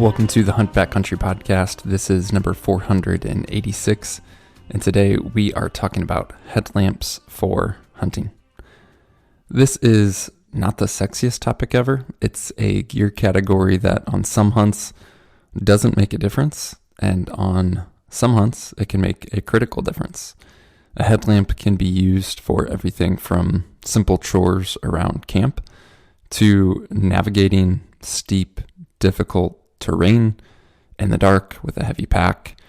Welcome to the Hunt Backcountry Podcast. This is number 486, and today we are talking about headlamps for hunting. This is not the sexiest topic ever. It's a gear category that on some hunts doesn't make a difference, and on some hunts it can make a critical difference. A headlamp can be used for everything from simple chores around camp to navigating steep, difficult terrain in the dark with a heavy pack,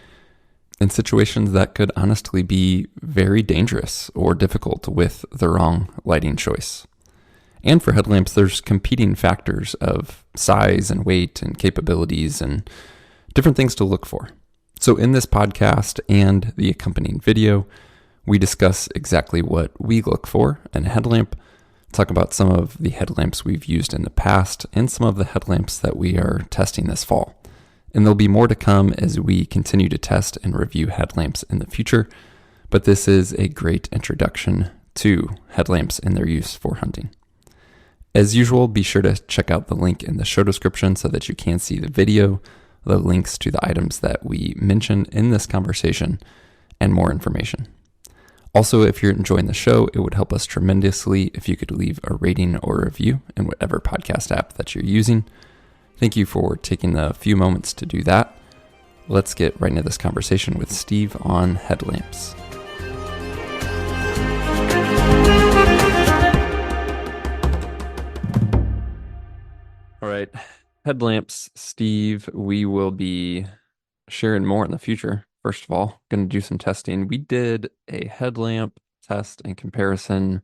in situations that could honestly be very dangerous or difficult with the wrong lighting choice. And for headlamps, there's competing factors of size and weight and capabilities and different things to look for. So in this podcast and the accompanying video, we discuss exactly what we look for in a headlamp, talk about some of the headlamps we've used in the past and some of the headlamps that we are testing this fall. And there'll be more to come as we continue to test and review headlamps in the future, but this is a great introduction to headlamps and their use for hunting. As usual, be sure to check out the link in the show description so that you can see the video, the links to the items that we mention in this conversation, and more information. Also, if you're enjoying the show, it would help us tremendously if you could leave a rating or review in whatever podcast app that you're using. Thank you for taking a few moments to do that. Let's get right into this conversation with Steve on headlamps. All right, headlamps, Steve, we will be sharing more in the future. First of all, going to do some testing. We did a headlamp test and comparison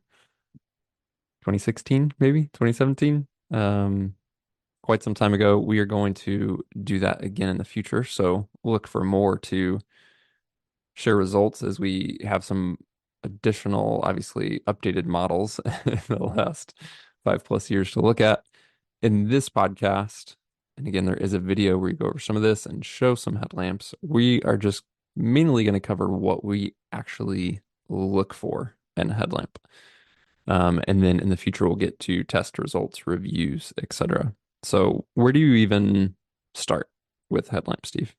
2016, maybe 2017, quite some time ago. We are going to do that again in the future. So we'll look for more to share results as we have some additional, obviously updated models in the last 5+ years to look at. In this podcast, and again, there is a video where we go over some of this and show some headlamps. We are just mainly going to cover what we actually look for in a headlamp. And then in the future, we'll get to test results, reviews, etc. So where do you even start with headlamps, Steve?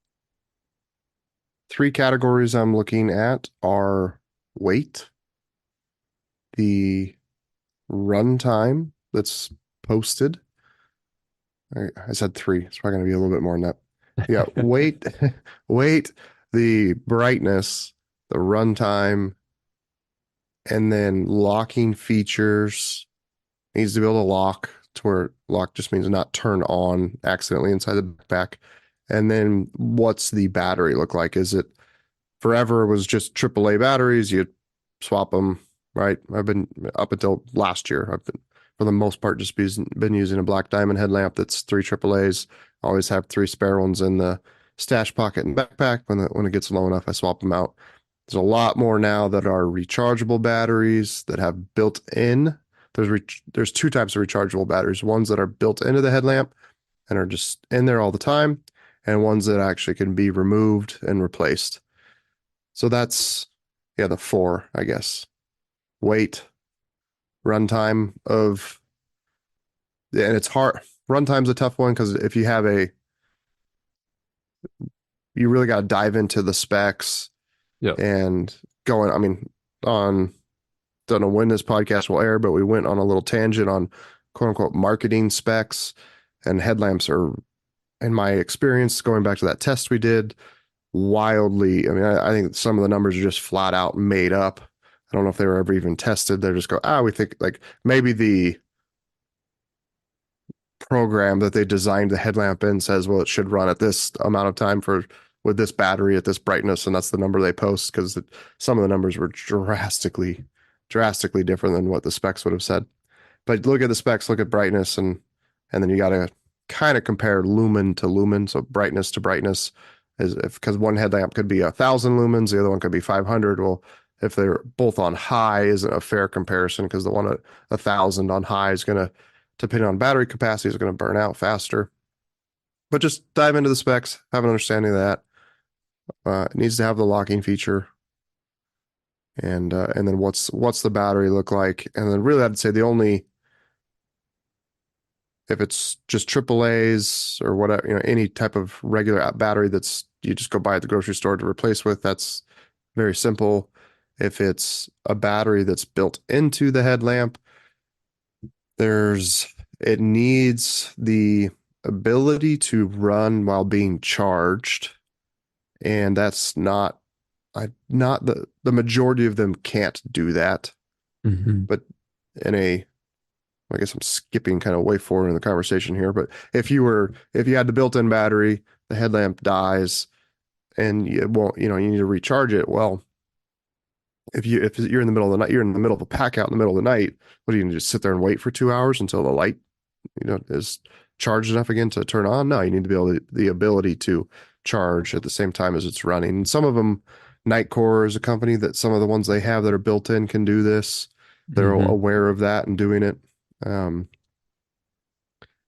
Three categories I'm looking at are weight, the runtime that's posted. I said three. It's probably going to be a little bit more than that. Yeah, weight, the brightness, the runtime, and then locking features. Needs to be able to lock to where lock just means not turn on accidentally inside the backpack. And then what's the battery look like? Is it forever was just AAA batteries? You swap them, right? I've been up until last year. I've been for the most part just been using a black diamond headlamp that's 3 AAAs. I always have 3 spare ones in the stash pocket and backpack. When it gets low enough, I swap them out. There's a lot more now that are rechargeable batteries that have built in. There's 2 types of rechargeable batteries. Ones that are built into the headlamp and are just in there all the time, and ones that actually can be removed and replaced. So that's, the 4, I guess. Weight, runtime of, and it's hard. Runtime's a tough one because if you have you really got to dive into the specs. Yep. And going, don't know when this podcast will air, but we went on a little tangent on quote unquote marketing specs, and headlamps are, in my experience, going back to that test we did, wildly. I think some of the numbers are just flat out made up. I don't know if they were ever even tested. They just go, we think like maybe the program that they designed the headlamp in says, well, it should run at this amount of time with this battery at this brightness, and that's the number they post, because some of the numbers were drastically different than what the specs would have said. But look at the specs, look at brightness, and then you got to kind of compare lumen to lumen, so brightness to brightness, because one headlamp could be 1,000 lumens, the other one could be 500. Well, if they're both on high, isn't a fair comparison, because the one at 1,000 on high is going to, depending on battery capacity, is going to burn out faster. But just dive into the specs, have an understanding of that. It needs to have the locking feature, and then what's the battery look like, and then really I'd say the only If it's just AAA's or whatever, any type of regular battery that's you just go buy at the grocery store to replace with, that's very simple. If it's a battery that's built into the headlamp, it needs the ability to run while being charged, and that's not the majority of them can't do that. Hmm. But in a I guess I'm skipping kind of way forward in the conversation here, but if you had the built-in battery, the headlamp dies and you won't, you need to recharge it. Well, if you're in the middle of the night, you're in the middle of a pack out in the middle of the night, what do you just sit there and wait for 2 hours until the light, is charged enough again to turn on? No, you need to be able the ability to charge at the same time as it's running. And some of them, Nightcore is a company that some of the ones they have that are built in can do this. They're Hmm. aware of that and doing it. Um,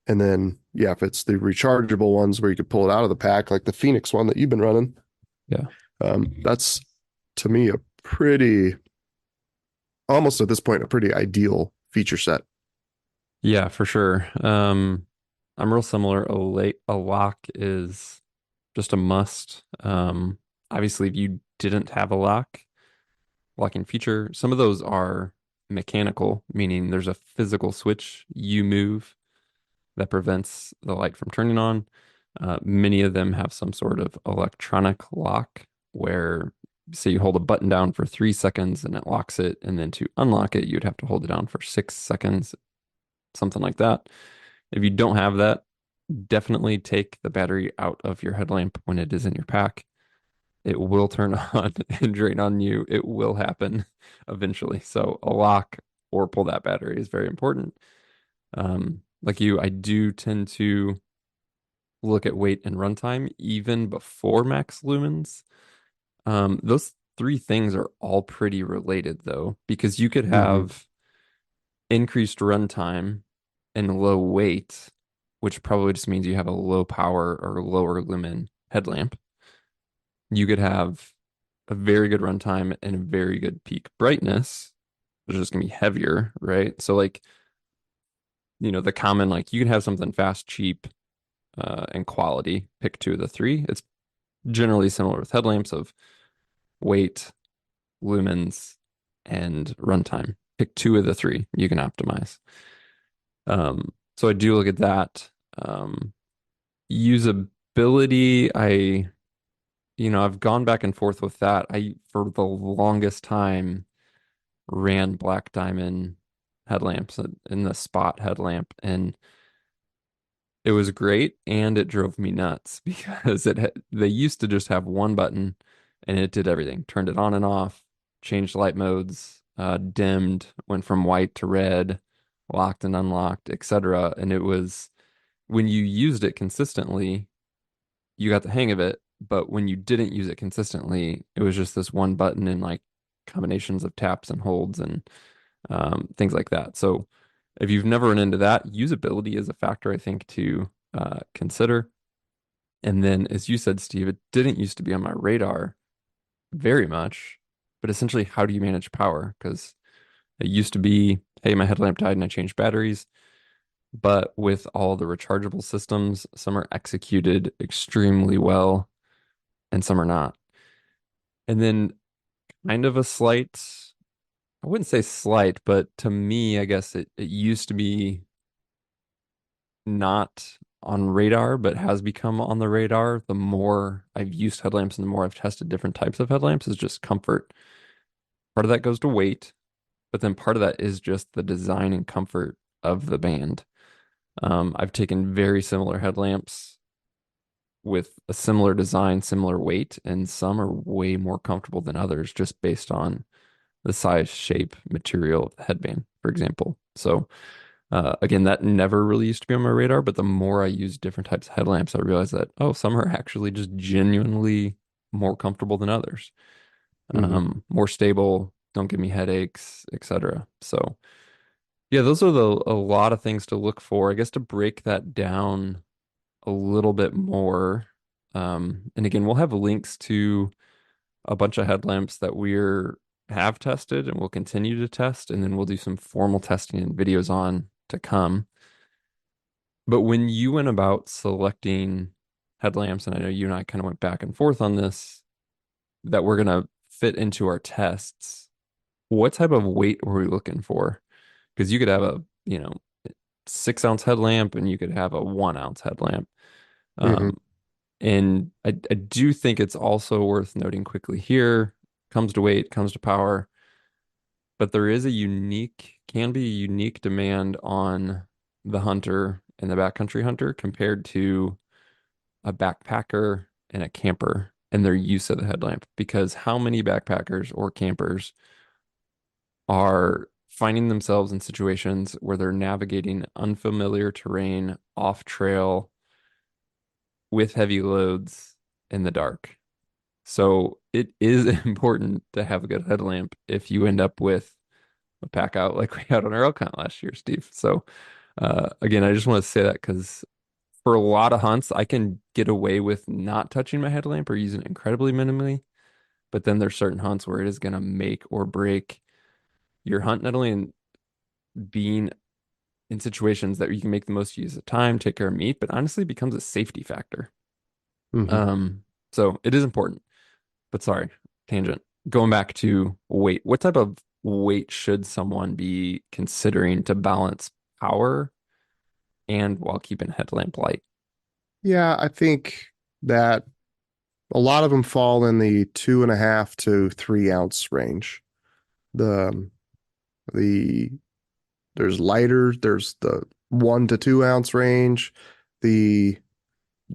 And then, yeah, if it's the rechargeable ones where you could pull it out of the pack, like the Phoenix one that you've been running, Yeah. that's to me a pretty, almost at this point, a pretty ideal feature set. Yeah, for sure. I'm real similar. A lock is just a must. Obviously, if you didn't have a locking feature, some of those are mechanical, meaning there's a physical switch you move that prevents the light from turning on. Many of them have some sort of electronic lock where, say, you hold a button down for 3 seconds and it locks it, and then to unlock it, you'd have to hold it down for 6 seconds, something like that. If you don't have that, definitely take the battery out of your headlamp when it is in your pack. It will turn on and drain on you. It will happen eventually. So a lock or pull that battery is very important. Like you, I do tend to look at weight and runtime even before max lumens. Those three things are all pretty related though, because you could Hmm. have increased runtime and low weight, which probably just means you have a low power or lower lumen headlamp. You could have a very good runtime and a very good peak brightness, which is just gonna be heavier, right? So like, the common like you can have something fast, cheap, and quality. Pick two of the three. It's generally similar with headlamps of weight, lumens, and runtime. Pick two of the three you can optimize. So I do look at that. Usability, I've gone back and forth with that. For the longest time, ran black diamond headlamps in the spot headlamp, and it was great, and it drove me nuts because they used to just have one button and it did everything. Turned it on and off, changed light modes, dimmed, went from white to red, locked and unlocked, etc. And it was when you used it consistently, you got the hang of it. But when you didn't use it consistently, it was just this one button and like combinations of taps and holds and things like that. So if you've never run into that, usability is a factor I think to consider. And then, as you said, Steve, it didn't used to be on my radar very much, but essentially, how do you manage power? Because it used to be, hey, my headlamp died and I changed batteries. But with all the rechargeable systems, some are executed extremely well and some are not. And then, kind of a slight, I wouldn't say slight, but to me, I guess it used to be not on radar, but has become on the radar the more I've used headlamps and the more I've tested different types of headlamps is just comfort. Part of that goes to weight, but then part of that is just the design and comfort of the band. I've taken very similar headlamps with a similar design, similar weight, and some are way more comfortable than others just based on the size, shape, material of the headband, for example. So again, that never really used to be on my radar, but the more I use different types of headlamps, I realize that, oh, some are actually just genuinely more comfortable than others. Hmm. More stable, don't give me headaches, etc. So, yeah, those are a lot of things to look for. I guess to break that down a little bit more. And again, we'll have links to a bunch of headlamps that we're have tested and will continue to test, and then we'll do some formal testing and videos on to come. But when you went about selecting headlamps, and I know you and I kind of went back and forth on this, that we're gonna fit into our tests, what type of weight were we looking for? Because you could have a, 6 ounce headlamp and you could have a 1 ounce headlamp. Hmm. Um, and I do think it's also worth noting quickly here, comes to weight, comes to power, but there is can be a unique demand on the hunter and the backcountry hunter compared to a backpacker and a camper and their use of the headlamp. Because how many backpackers or campers are finding themselves in situations where they're navigating unfamiliar terrain off trail with heavy loads in the dark? So it is important to have a good headlamp if you end up with a pack out like we had on our elk hunt last year, Steve. So again, I just want to say that because for a lot of hunts, I can get away with not touching my headlamp or using it incredibly minimally. But then there's certain hunts where it is going to make or break your hunt, not only in being in situations that you can make the most use of time, take care of meat, but honestly becomes a safety factor. Hmm. Um, so it is important. But sorry, tangent. Going back to weight, what type of weight should someone be considering to balance power and while keeping headlamp light? Yeah, I think that a lot of them fall in the 2.5 to 3 ounce range. The the there's lighter, there's the 1 to 2 ounce range. The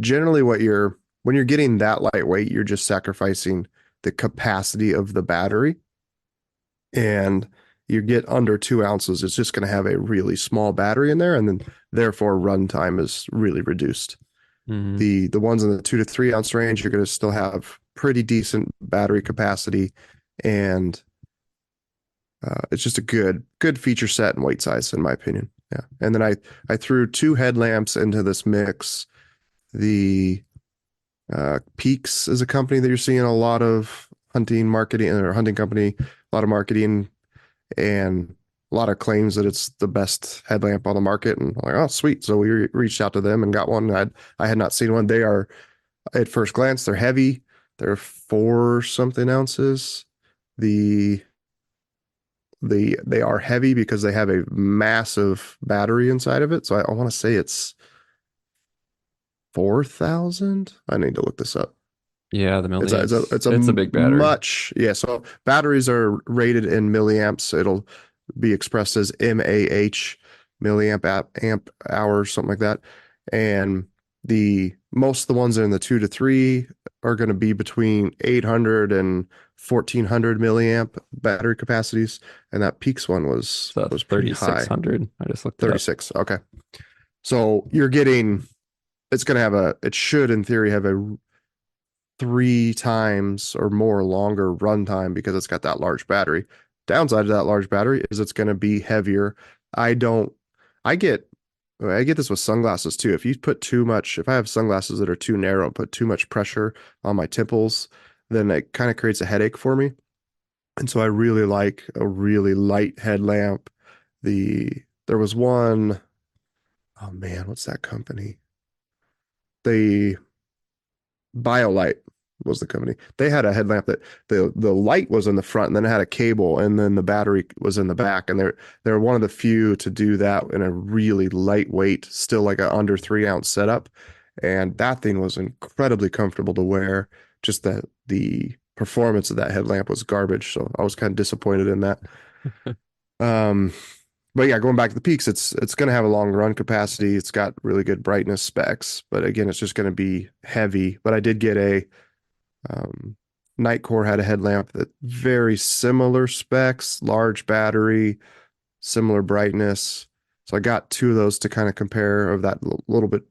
generally what you're when you're getting that lightweight, you're just sacrificing the capacity of the battery, and you get under 2 ounces, it's just going to have a really small battery in there, and then therefore runtime is really reduced. Hmm. The ones in the 2 to 3 ounce range, you're going to still have pretty decent battery capacity, and it's just a good feature set and weight size in my opinion. Yeah, and then I threw two headlamps into this mix. The Peaks is a company that you're seeing a lot of hunting marketing, or hunting company, a lot of marketing and a lot of claims that it's the best headlamp on the market. And I'm like, oh, sweet. So we reached out to them and got one. I had not seen one. They are, at first glance, they're heavy. They're 4 something ounces. The they are heavy because they have a massive battery inside of it. So I want to say it's 4,000. I need to look this up. Yeah, the It's a it's a big battery. much, yeah. So batteries are rated in milliamps. It'll be expressed as mAh, amp hours, something like that. And the most of the ones in the 2 to 3 are going to be between 800 and 1400 milliamp battery capacities. And that Peaks one was It's a pretty high, 3600. I just looked it up. 36. Okay. So it's going to have it should in theory have a 3 times or more longer runtime because it's got that large battery. Downside of that large battery is it's going to be heavier. I don't, I get, I get this with sunglasses too. If I have sunglasses that are too narrow and put too much pressure on my temples, then it kind of creates a headache for me. And so I really like a really light headlamp. There was one, oh man, what's that company? The BioLite was the company. They had a headlamp that the light was in the front, and then it had a cable, and then the battery was in the back. And they're one of the few to do that in a really lightweight, still like a under 3 ounce setup. And that thing was incredibly comfortable to wear. Just that the performance of that headlamp was garbage. So I was kind of disappointed in that. Um, but yeah, going back to the Peaks, it's going to have a long run capacity. It's got really good brightness specs, but again, it's just going to be heavy. But I did get a um, Nightcore had a headlamp that very similar specs, large battery, similar brightness. So I got two of those to kind of compare of that little bit.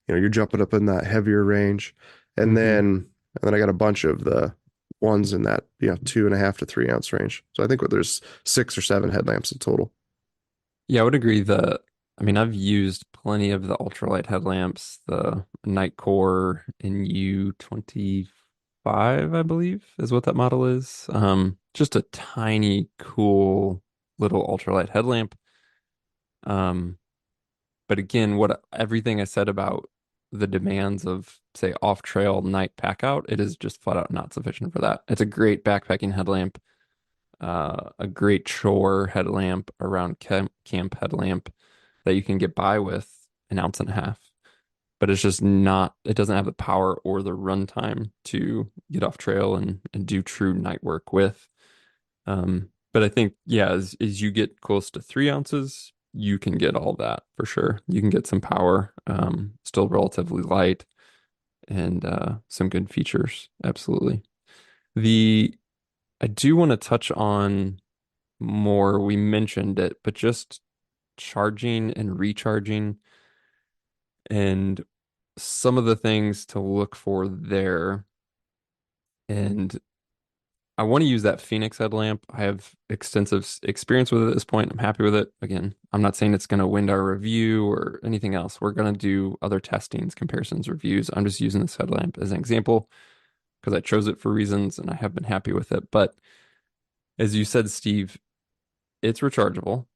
You're jumping up in that heavier range, and Hmm. then I got a bunch of the ones in that 2.5 to 3 ounce range. So I think there's 6 or 7 headlamps in total. Yeah, I would agree. I mean, I've used plenty of the ultralight headlamps, the Night Core in U25, I believe, is what that model is. Just a tiny, cool little ultralight headlamp. Um, But again, what everything I said about the demands of, say, off-trail night packout, it is just flat out not sufficient for that. It's a great backpacking headlamp, a great chore headlamp around camp headlamp that you can get by with an ounce and a half. But it's just not, it doesn't have the power or the runtime to get off trail and do true night work with. But I think, yeah, as you get close to 3 ounces, you can get all that for sure. You can get some power, still relatively light, and some good features. Absolutely. The I do want to touch on more. We mentioned it, but just charging and recharging and some of the things to look for there. And I want to use that Phoenix headlamp. I have extensive experience with it at this point. I'm happy with it. Again, I'm not saying it's going to win our review or anything else. We're going to do other testings, comparisons, reviews. I'm just using this headlamp as an example because I chose it for reasons and I have been happy with it. But as you said, Steve, it's rechargeable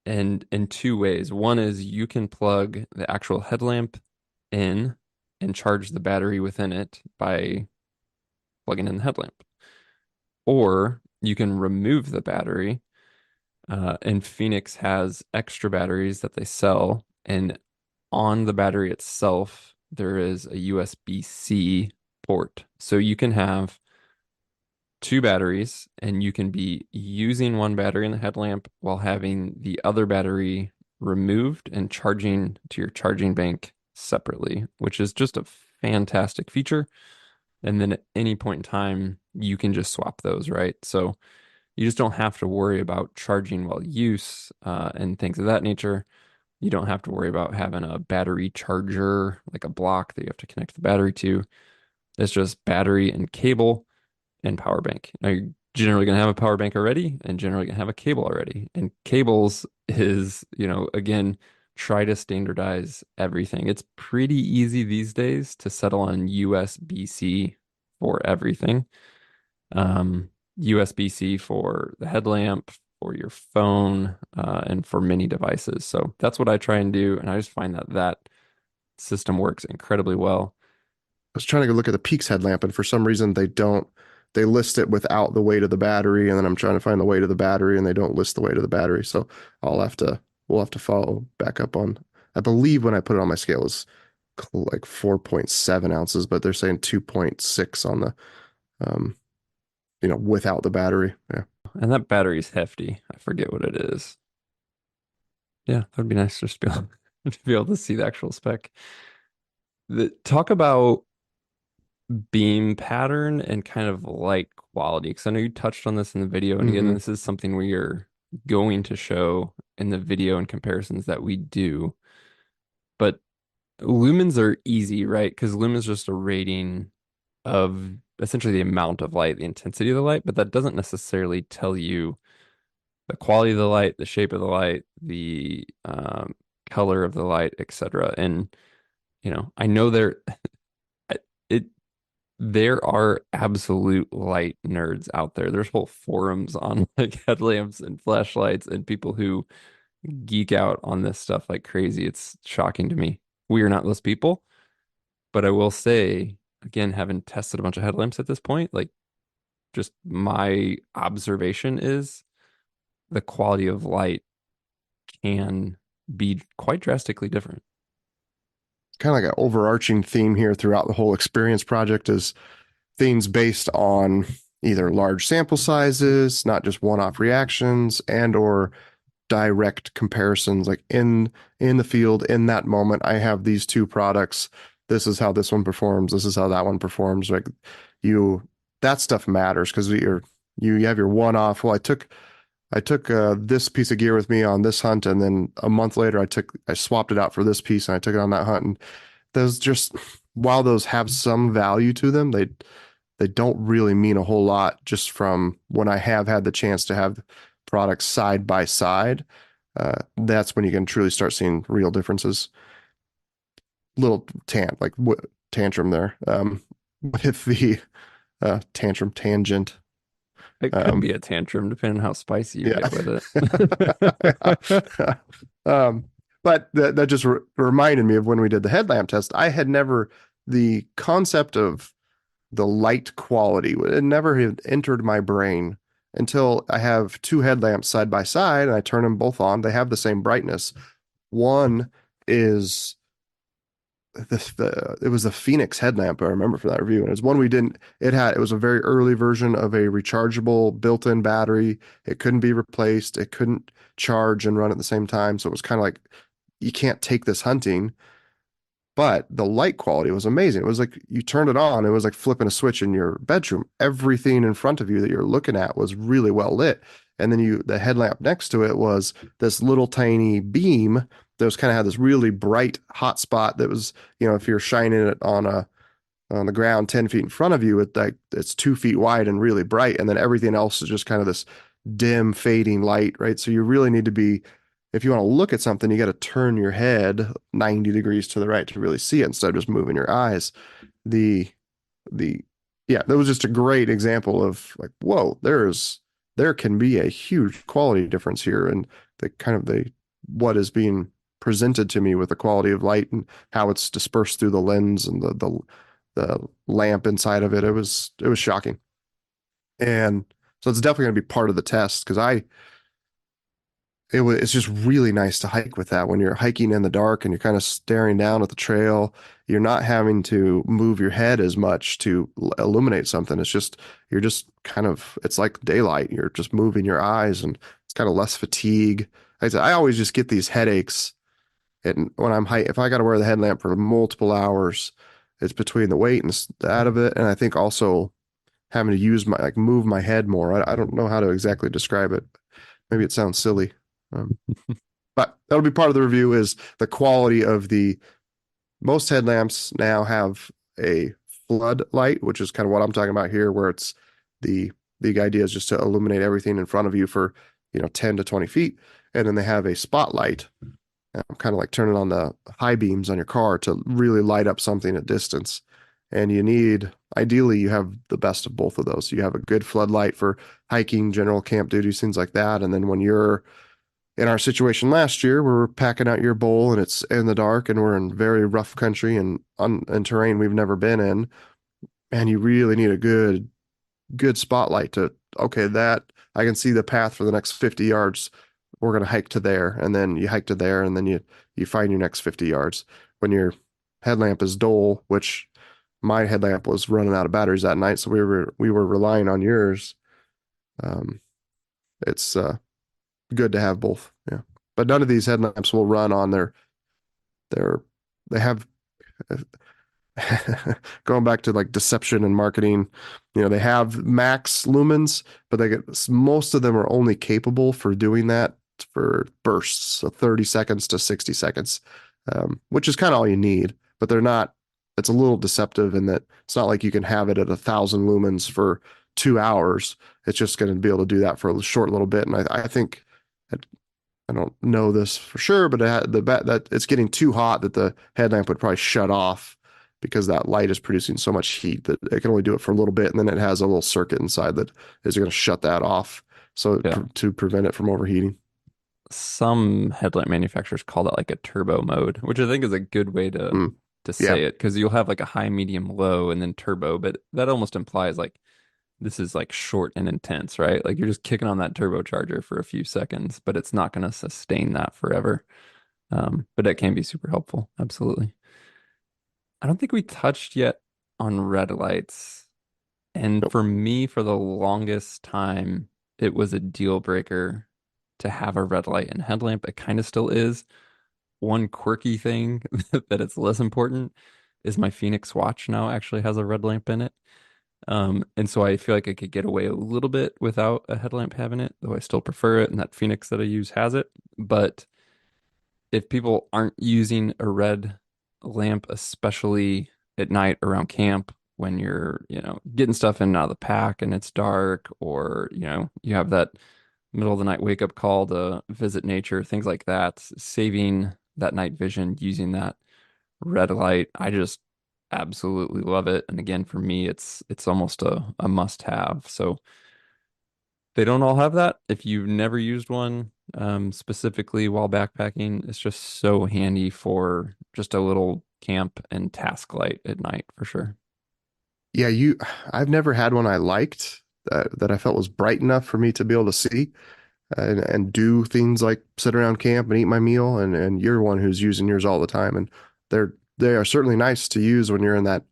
and in two ways. One is you can plug the actual headlamp in and charge the battery within it by plugging in the headlamp. Or you can remove the battery. And Phoenix has extra batteries that they sell. And on the battery itself, there is a USB-C port. So you can have two batteries and you can be using one battery in the headlamp while having the other battery removed and charging to your charging bank separately, which is just a fantastic feature. And then at any point in time, you can just swap those, right? So you just don't have to worry about charging while use and things of that nature. You don't have to worry about having a battery charger, like a block that you have to connect the battery to. It's just battery and cable and power bank. Now you're generally going to have a power bank already and generally going to have a cable already. And cables is, again, try to standardize everything. It's pretty easy these days to settle on USB-C for everything. USB-C for the headlamp, for your phone, and for many devices. So that's what I try and do. And I just find that that system works incredibly well. was trying to look at the Peaks headlamp, and for some reason they list it without the weight of the battery, and then I'm trying to find the weight of the battery, and they don't list the weight of the battery. So we'll have to follow back up on. I believe when I put it on my scale is like 4.7 ounces, but they're saying 2.6 on the um, without the battery. Yeah. And that battery's hefty. I forget what it is. Yeah, that'd be nice just to be able, to be able to see the actual spec. Talk about beam pattern and kind of light quality, because I know you touched on this in the video. And again, Hmm. this is something we are going to show in the video and comparisons that we do. But lumens are easy, right? Because lumens just a rating of essentially the amount of light, the intensity of the light, but that doesn't necessarily tell you the quality of the light, the shape of the light, the color of the light, etc. And I know it there are absolute light nerds out there. There's whole forums on like headlamps and flashlights and people who geek out on this stuff like crazy. It's shocking to me. We are not those people, but I will say, again, having tested a bunch of headlamps at this point, like just my observation is the quality of light can be quite drastically different. Kind of like an overarching theme here throughout the whole experience project is things based on either large sample sizes, not just one-off reactions, and or direct comparisons. Like in the field, in that moment, I have these two products. This is how this one performs. This is how that one performs. Like you, that stuff matters because you have your one-off. Well, I took this piece of gear with me on this hunt, and then a month later, I swapped it out for this piece, and I took it on that hunt. And those just while those have some value to them, they don't really mean a whole lot just from when I have had the chance to have products side by side. That's when you can truly start seeing real differences. Little tantrum there with the tantrum tangent. It could Um, be a tantrum depending on how spicy you yeah. get with it. um, But that just reminded me of when we did the headlamp test. I had never, the concept of the light quality, it never had entered my brain until I have two headlamps side by side and I turn them both on. They have the same brightness. One is it was the Phoenix headlamp I remember for that review, and it's one we didn't. It was a very early version of a rechargeable built-in battery. It couldn't be replaced. It couldn't charge and run at the same time, so it was kind of like you can't take this hunting. But the light quality was amazing. It was like you turned it on, it was like flipping a switch in your bedroom. Everything in front of you that you're looking at was really well lit. And then the headlamp next to it was this little tiny beam that was kind of had this really bright hot spot that was, if you're shining it on the ground 10 feet in front of you, it's 2 feet wide and really bright. And then everything else is just kind of this dim, fading light, right? So you really need to be, if you want to look at something, you got to turn your head 90 degrees to the right to really see it instead of just moving your eyes. The, the, yeah, that was just a great example of like, whoa, there can be a huge quality difference here. And what is being presented to me with the quality of light and how it's dispersed through the lens and the lamp inside of it. It was shocking. And so it's definitely going to be part of the test because it's just really nice to hike with that when you're hiking in the dark and you're kind of staring down at the trail. You're not having to move your head as much to illuminate something. You're just kind of, it's like daylight. You're just moving your eyes and it's kind of less fatigue. Like I said, I always just get these headaches. And when if I got to wear the headlamp for multiple hours, it's between the weight and out of it. And I think also having to move my head more. I don't know how to exactly describe it. Maybe it sounds silly. Um, but that'll be part of the review is the quality of most headlamps now have a flood light, which is kind of what I'm talking about here, where it's the idea is just to illuminate everything in front of you for, 10 to 20 feet. And then they have a spotlight, kind of like turning on the high beams on your car to really light up something at distance. And ideally, you have the best of both of those. You have a good floodlight for hiking, general camp duties, things like that. And then when you're in our situation last year, we're packing out your bowl and it's in the dark and we're in very rough country and terrain we've never been in. And you really need a good spotlight to, okay, that I can see the path for the next 50 yards. We're going to hike to there. And then you hike to there and then you find your next 50 yards. When your headlamp is dull, which my headlamp was running out of batteries that night, so we were relying on yours. Um, it's good to have both. Yeah, but none of these headlamps will run on their they have going back to like deception and marketing. They have max lumens, but most of them are only capable for doing that for bursts, so 30 seconds to 60 seconds, which is kind of all you need. But they're not. It's a little deceptive in that it's not like you can have it at 1,000 lumens for 2 hours. It's just going to be able to do that for a short little bit. And I think I don't know this for sure, but that it's getting too hot that the headlamp would probably shut off because that light is producing so much heat that it can only do it for a little bit, and then it has a little circuit inside that is going to shut that off, so Yeah. to prevent it from overheating. Some headlamp manufacturers call that like a turbo mode, which I think is a good way to Mm, yeah, say it because you'll have like a high, medium, low, and then turbo, but that almost implies like this is like short and intense, right? Like you're just kicking on that turbocharger for a few seconds, but it's not going to sustain that forever. But it can be super helpful. Absolutely. I don't think we touched yet on red lights. And nope. for me, for the longest time, it was a deal breaker to have a red light and headlamp. It kind of still is. One quirky thing that it's less important is my Phoenix watch now actually has a red lamp in it. And so I feel like I could get away a little bit without a headlamp having it, though I still prefer it, and that Phoenix that I use has it. But if people aren't using a red lamp, especially at night around camp when you're, getting stuff in and out of the pack and it's dark, or, you have that middle of the night wake up call to visit nature, things like that, saving that night vision using that red light, I just absolutely love it. And again, for me, it's almost a must have. So they don't all have that. If you've never used one, specifically while backpacking. It's just so handy for just a little camp and task light at night for sure. Yeah, I've never had one I liked that I felt was bright enough for me to be able to see and do things like sit around camp and eat my meal. And you're one who's using yours all the time. And they are certainly nice to use when you're in that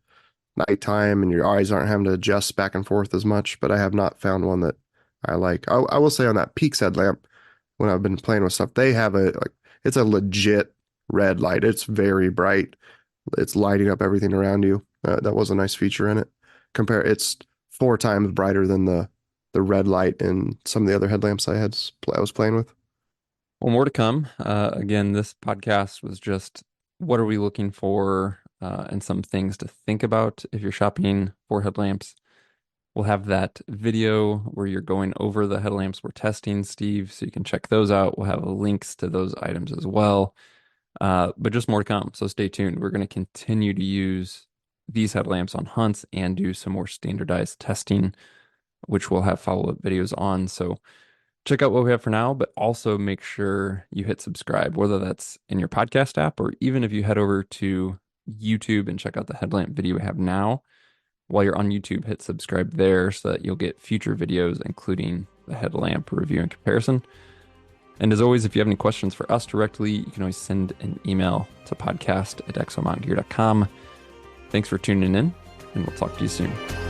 nighttime and your eyes aren't having to adjust back and forth as much. But I have not found one that I like. I will say on that Peaks headlamp, when I've been playing with stuff, they have it's a legit red light. It's very bright. It's lighting up everything around you. That was a nice feature in it. It's 4 times brighter than the red light in some of the other headlamps I was playing with. Well, more to come. Again, this podcast was just what are we looking for and some things to think about if you're shopping for headlamps. We'll have that video where you're going over the headlamps we're testing, Steve, so you can check those out. We'll have links to those items as well. But just more to come, so stay tuned. We're going to continue to use these headlamps on hunts and do some more standardized testing, which we'll have follow-up videos on. So check out what we have for now, but also make sure you hit subscribe, whether that's in your podcast app or even if you head over to YouTube and check out the headlamp video we have now. While you're on YouTube, hit subscribe there so that you'll get future videos, including the headlamp review and comparison. And as always, if you have any questions for us directly, you can always send an email to podcast@exomountgear.com. Thanks for tuning in, and we'll talk to you soon.